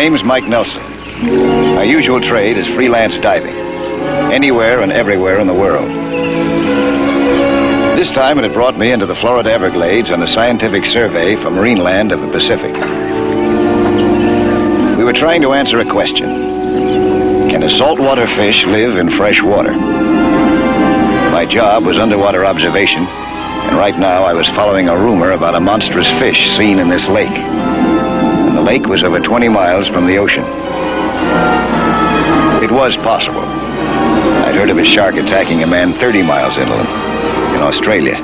name's Mike Nelson. My usual trade is freelance diving, anywhere and everywhere in the world. This time it had brought me into the Florida Everglades on a scientific survey for marine land of the Pacific. We were trying to answer a question. Can a saltwater fish live in fresh water? My job was underwater observation, and right now I was following a rumor about a monstrous fish seen in this lake. And the lake was over 20 miles from the ocean. It was possible. I'd heard of a shark attacking a man 30 miles inland, in Australia,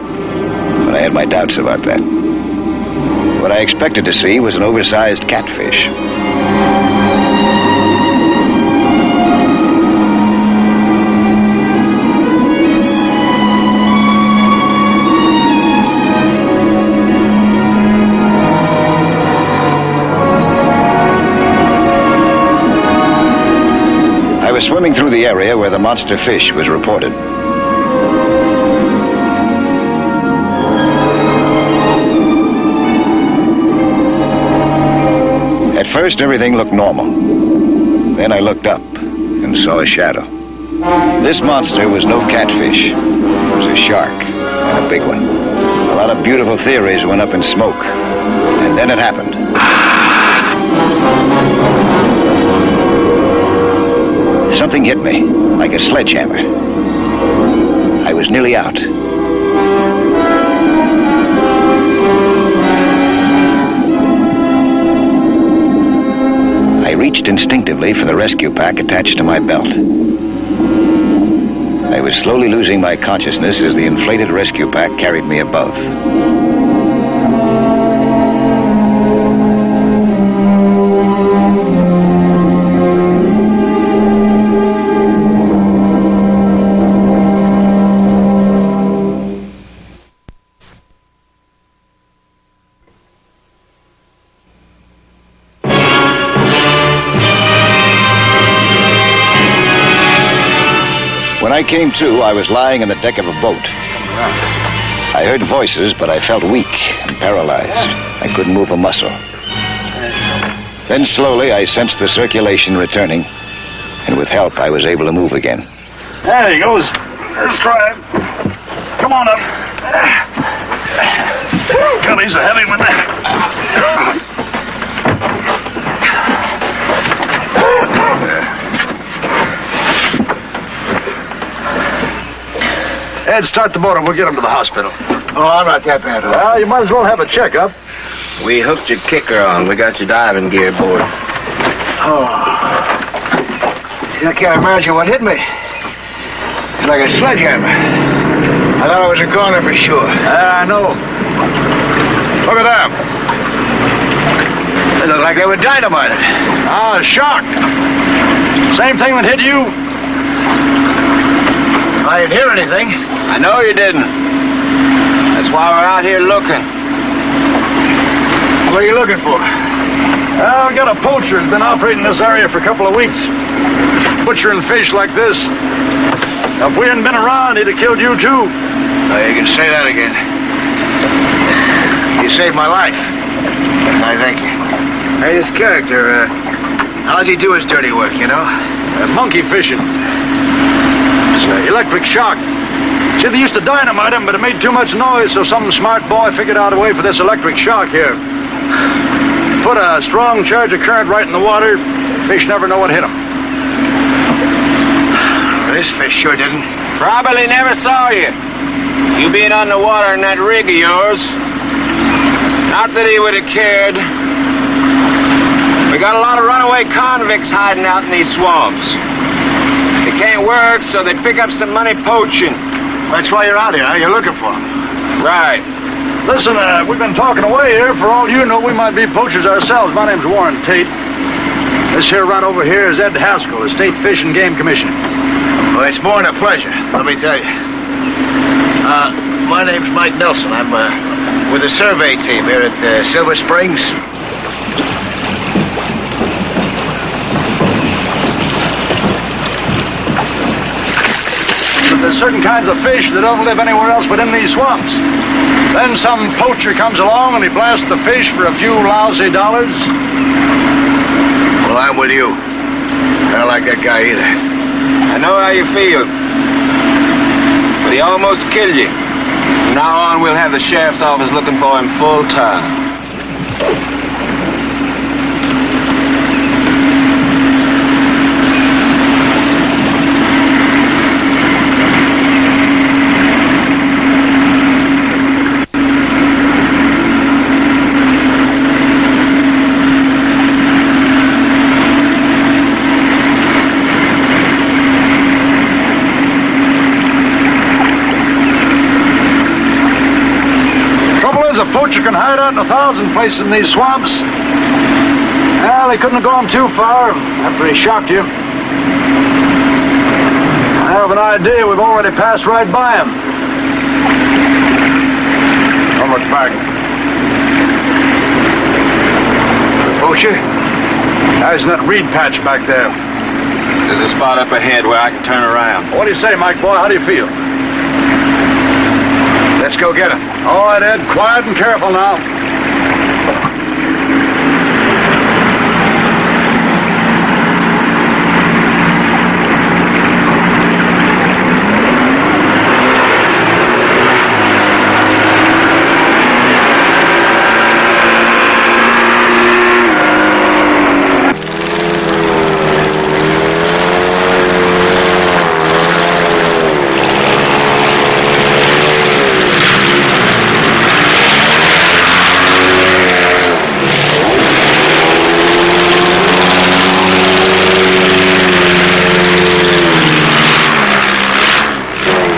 but I had my doubts about that. What I expected to see was an oversized catfish. I was swimming through the area where the monster fish was reported. At first, everything looked normal. Then I looked up and saw a shadow. This monster was no catfish. It was a shark, and a big one. A lot of beautiful theories went up in smoke. And then it happened. Something hit me, like a sledgehammer. I was nearly out. I reached instinctively for the rescue pack attached to my belt. I was slowly losing my consciousness as the inflated rescue pack carried me above. When I came to, I was lying on the deck of a boat. I heard voices, but I felt weak and paralyzed. I couldn't move a muscle. Then slowly I sensed the circulation returning, and with help I was able to move again. There he goes. Let's try him. Come on up. God, he's a heavy one. Ed, start the motor. We'll get him to the hospital. Oh, I'm not that bad. Well, you might as well have a checkup. We hooked your kicker on. We got your diving gear aboard. Oh. I can't imagine what hit me. It's like a sledgehammer. I thought I was a goner for sure. I know. Look at them. They look like they were dynamited. Ah, a shark. Same thing that hit you. I didn't hear anything. I know you didn't. That's why we're out here looking. What are you looking for? Well, we got a poacher who's been operating this area for a couple of weeks. Butchering fish like this. Now, if we hadn't been around, he'd have killed you too. Oh, you can say that again. You saved my life. I thank you. Hey, this character, how's he do his dirty work, you know? Monkey fishing. It's an electric shark. See, they used to dynamite him, but it made too much noise, so some smart boy figured out a way for this electric shark here. Put a strong charge of current right in the water, fish never know what hit him. This fish sure didn't. Probably never saw you. You being underwater in that rig of yours. Not that he would have cared. We got a lot of runaway convicts hiding out in these swamps. They can't work, so they pick up some money poaching. That's why you're out here, huh? You're looking for him. Right. Listen, we've been talking away here. For all you know, we might be poachers ourselves. My name's Warren Tate. This here right over here is Ed Haskell, the State Fish and Game Commissioner. Well, it's more than a pleasure, let me tell you. My name's Mike Nelson. I'm with the survey team here at Silver Springs. There's certain kinds of fish that don't live anywhere else but in these swamps. Then some poacher comes along and he blasts the fish for a few lousy dollars. Well, Well, I'm with you. I don't like that guy either. I know how you feel. But he almost killed you. From now on, we'll have the sheriff's office looking for him full time. A poacher can hide out in 1,000 places in these swamps. Well, they couldn't have gone too far after he shocked you. I have an idea we've already passed right by him. Don't look back. The poacher? There's in that reed patch back there. There's a spot up ahead where I can turn around. What do you say, Mike boy? How do you feel? Let's go get him. All right, Ed. Quiet and careful now.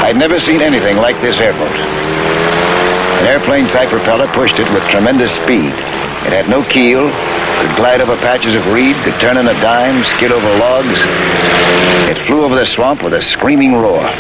I'd never seen anything like this airboat. An airplane-type propeller pushed it with tremendous speed. It had no keel, could glide over patches of reed, could turn on a dime, skid over logs. It flew over the swamp with a screaming roar.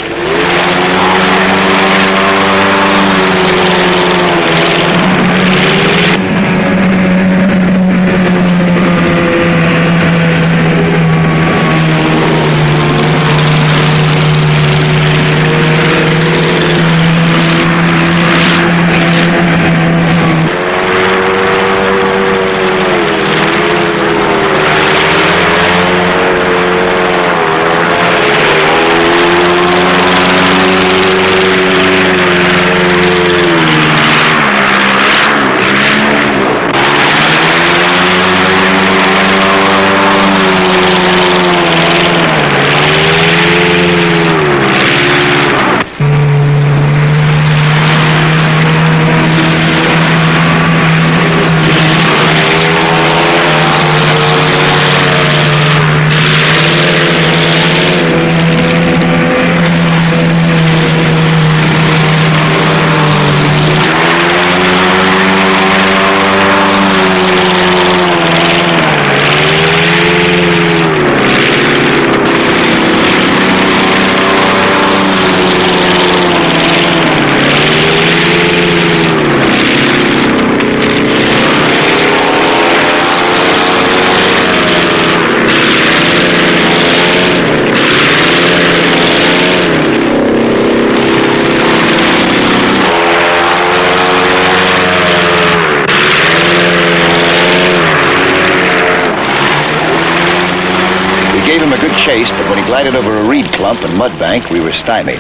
Gave him a good chase, but when he glided over a reed clump and mud bank, we were stymied.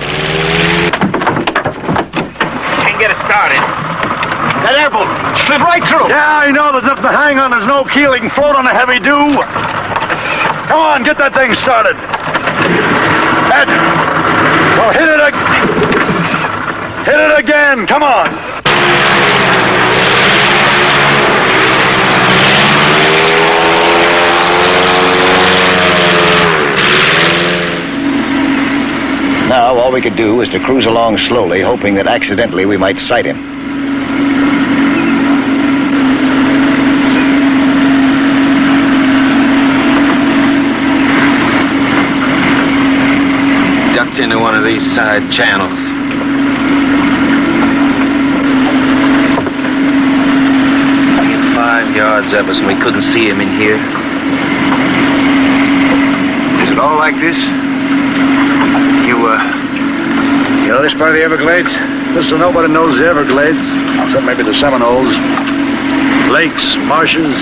Can't get it started. That airboat slid right through. Yeah, I know. There's nothing to hang on. There's no keel. He can float on a heavy dew. Come on, get that thing started. Ed, well, hit it again. Come on. Now, all we could do was to cruise along slowly, hoping that accidentally we might sight him. Ducked into one of these side channels. Being 5 yards of us and we couldn't see him in here. Is it all like this? You know this part of the Everglades? Just so nobody knows the Everglades, except maybe the Seminoles. Lakes, marshes,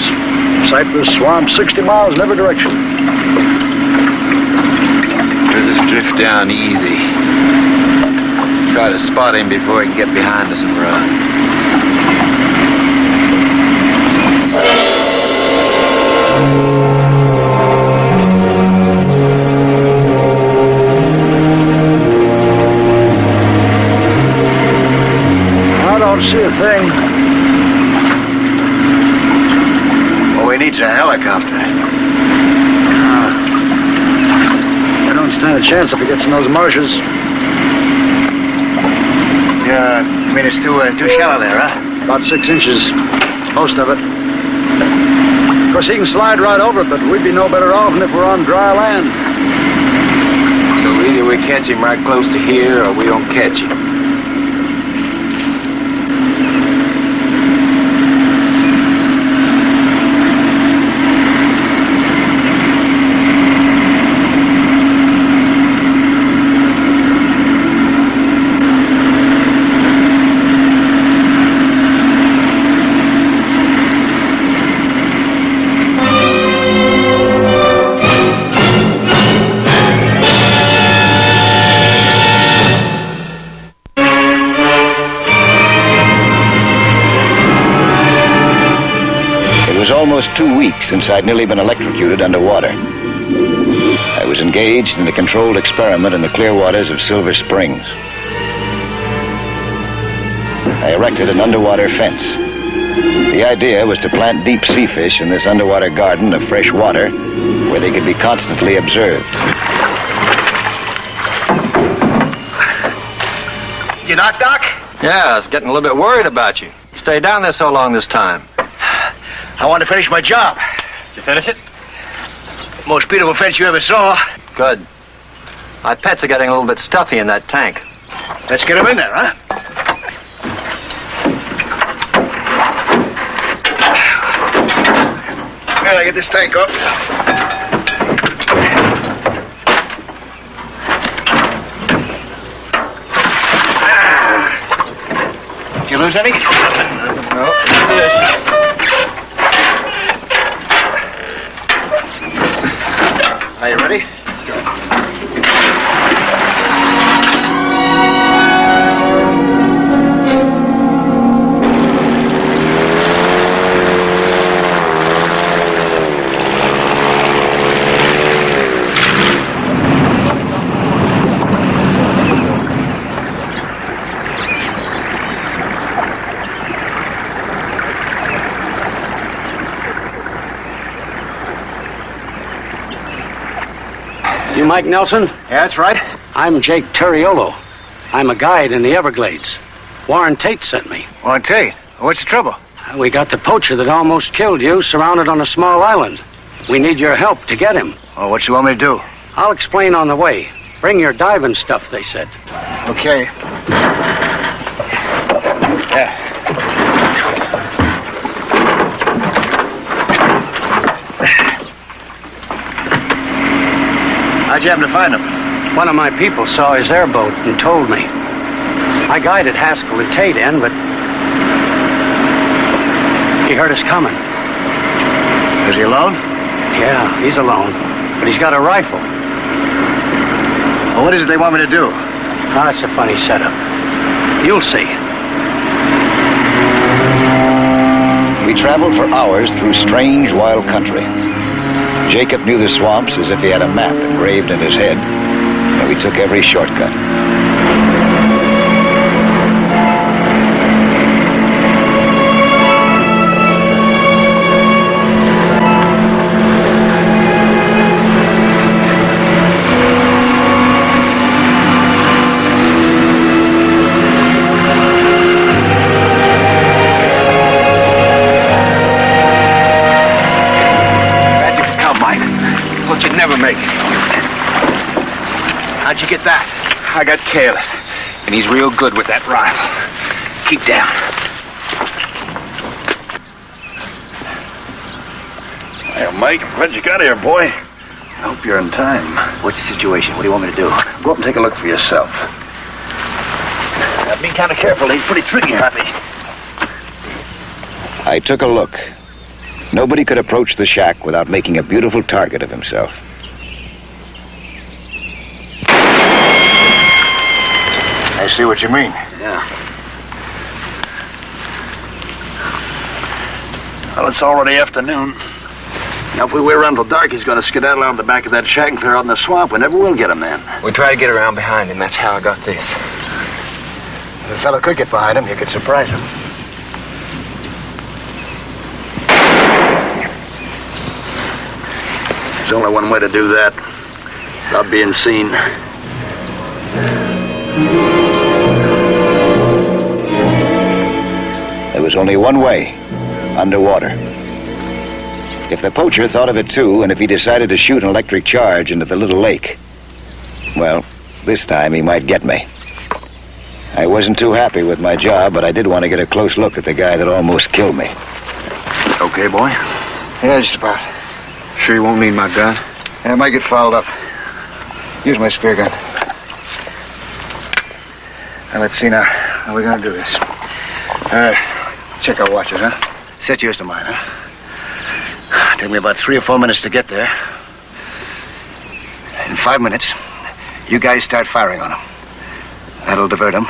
cypress swamps, 60 miles in every direction. Let us drift down easy. Try to spot him before he can get behind us and run. I don't see a thing. All we need's a helicopter. I don't stand a chance if it gets in those marshes. Yeah, I mean it's too shallow there, huh? About 6 inches. Most of it. Of course, he can slide right over it, but we'd be no better off than if we're on dry land. So either we catch him right close to here, or we don't catch him. It was almost 2 weeks since I'd nearly been electrocuted underwater. I was engaged in a controlled experiment in the clear waters of Silver Springs. I erected an underwater fence. The idea was to plant deep sea fish in this underwater garden of fresh water where they could be constantly observed. Did you knock, Doc? Yeah, I was getting a little bit worried about you. You stayed down there so long this time. I wanted to finish my job. Did you finish it? Most beautiful fence you ever saw. Good. My pets are getting a little bit stuffy in that tank. Let's get them in there, huh? Well, I get this tank up. Did you lose any? No, this. Are you ready? Let's go. You Mike Nelson? Yeah, that's right. I'm Jake Terriolo. I'm a guide in the Everglades. Warren Tate sent me. Warren Tate, what's the trouble? We got the poacher that almost killed you surrounded on a small island. We need your help to get him. Oh, what you want me to do? I'll explain on the way. Bring your diving stuff, they said. Okay. Yeah. How'd you happen to find him? One of my people saw his airboat and told me. I guided Haskell and Tate in, but he heard us coming. Is he alone? Yeah, he's alone, but he's got a rifle. Well, what is it they want me to do? Ah, it's a funny setup. You'll see. We traveled for hours through strange, wild country. Jacob knew the swamps as if he had a map engraved in his head, and we took every shortcut. How'd you get that? I got careless, and he's real good with that rifle. Keep down. Well, Mike, I'm glad you got here, boy. I hope you're in time. What's the situation? What do you want me to do? Go up and take a look for yourself. Be kind of careful. He's pretty tricky, Happy. I took a look. Nobody could approach the shack without making a beautiful target of himself. I see what you mean. Yeah. Well, it's already afternoon. Now, if we wait around till dark, he's going to skedaddle out the back of that shack and clear out in the swamp. We never will get him then. We try to get around behind him. That's how I got this. If a fellow could get behind him, you could surprise him. There's only one way to do that, without being seen. There was only one way, underwater. If the poacher thought of it too, and if he decided to shoot an electric charge into the little lake, well, this time he might get me. I wasn't too happy with my job, but I did want to get a close look at the guy that almost killed me. Okay, boy? Yeah, just about. Sure you won't need my gun? Yeah, I might get fouled up. Use my spear gun. Now, let's see now. How are we going to do this? Check our watches, huh? Set yours to mine, huh? Take me about 3 or 4 minutes to get there. In 5 minutes, you guys start firing on him. That'll divert him,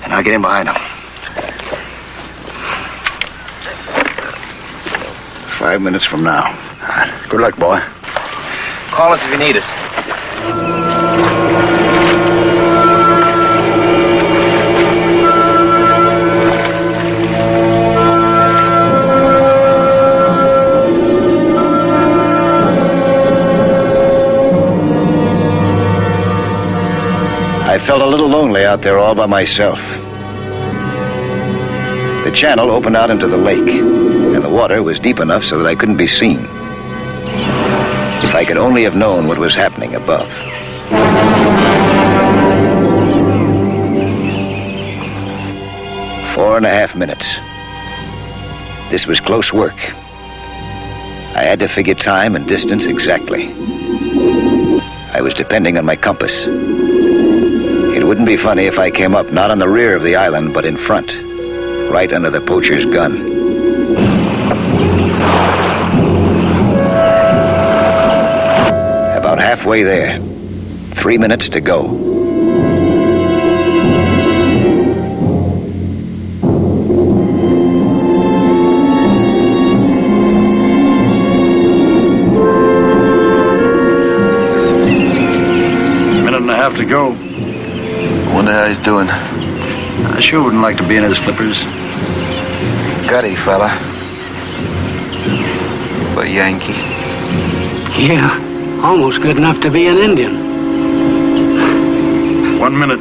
and I'll get in behind him. 5 minutes from now. Good luck, boy. Call us if you need us. I felt a little lonely out there all by myself. The channel opened out into the lake, and the water was deep enough so that I couldn't be seen. If I could only have known what was happening above. 4.5 minutes. This was close work. I had to figure time and distance exactly. I was depending on my compass. It wouldn't be funny if I came up not on the rear of the island, but in front, right under the poacher's gun. About halfway there. 3 minutes to go. Minute and a half to go. Wonder how he's doing. I sure wouldn't like to be in his flippers. Gutty fella. But Yankee. Yeah, almost good enough to be an Indian. 1 minute.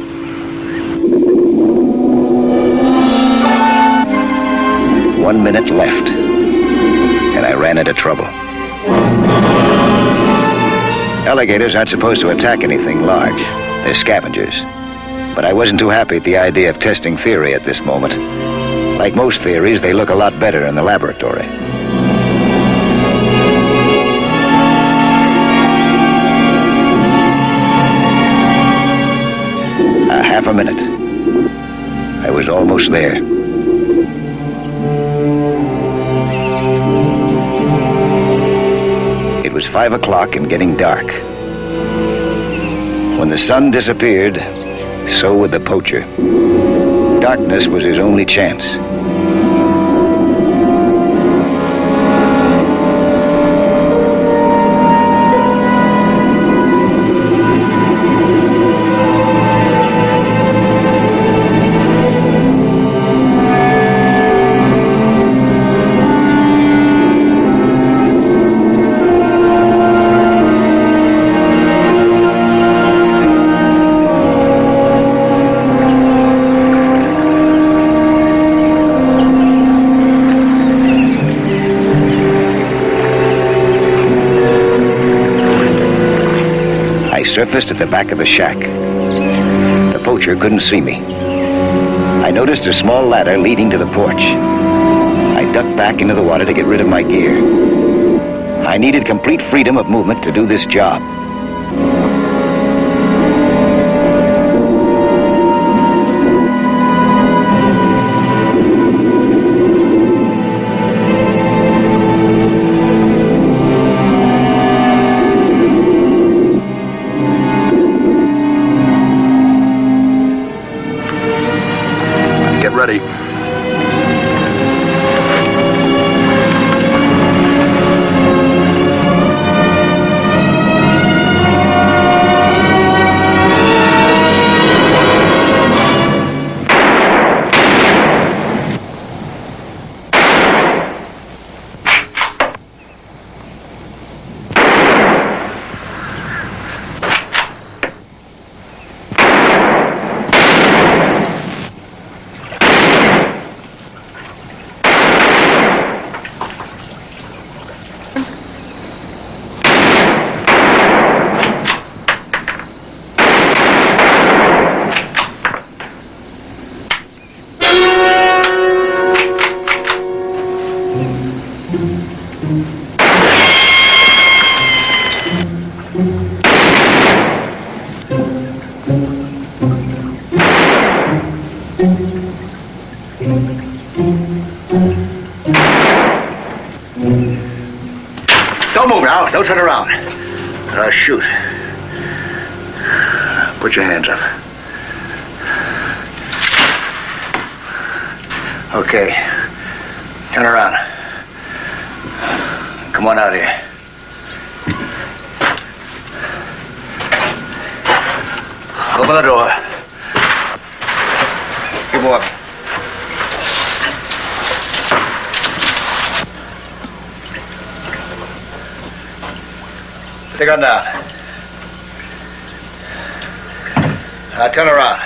One minute left, and I ran into trouble. Alligators aren't supposed to attack anything large. They're scavengers. But I wasn't too happy at the idea of testing theory at this moment. Like most theories, they look a lot better in the laboratory. Half a minute. I was almost there. It was 5 o'clock and getting dark. When the sun disappeared, so would the poacher. Darkness was his only chance. Surfaced at the back of the shack. The poacher couldn't see me. I noticed a small ladder leading to the porch. I ducked back into the water to get rid of my gear. I needed complete freedom of movement to do this job. Now, don't turn around. Or I'll shoot. Put your hands up. Okay. Turn around. Come on out here. Open the door. Keep walking. Put the gun down. Now turn around.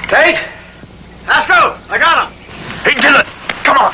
Tate? Astro, I got him. He did it. Come on.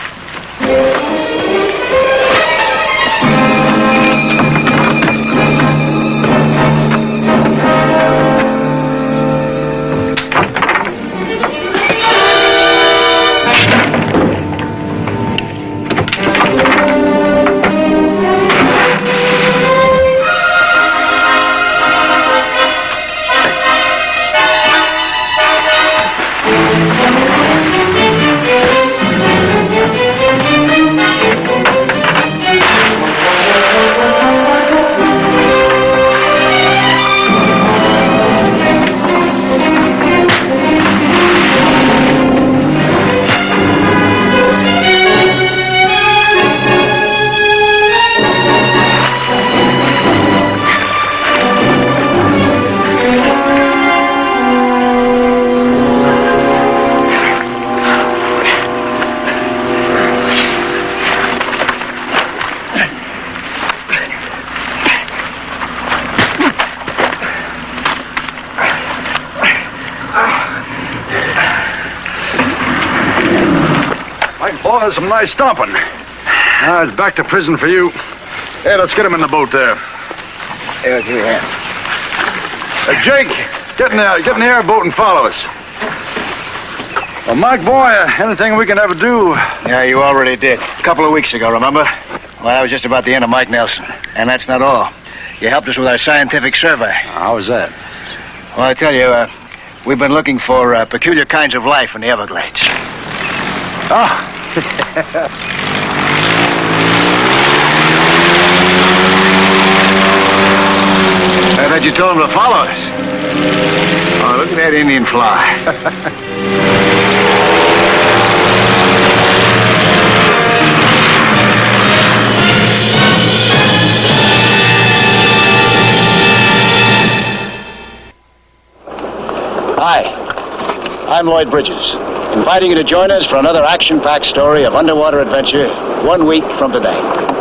Boy, that's some nice stomping. Now it's back to prison for you. Hey, let's get him in the boat there. Here, give me a hand. Jake, get in the airboat and follow us. Well, Mike, boy, anything we can ever do? Yeah, you already did. A couple of weeks ago, remember? Well, that was just about the end of Mike Nelson. And that's not all. You helped us with our scientific survey. How was that? Well, I tell you, we've been looking for peculiar kinds of life in the Everglades. Oh. I thought you told him to follow us. Oh, look at that Indian fly. Hi, I'm Lloyd Bridges, inviting you to join us for another action-packed story of underwater adventure 1 week from today.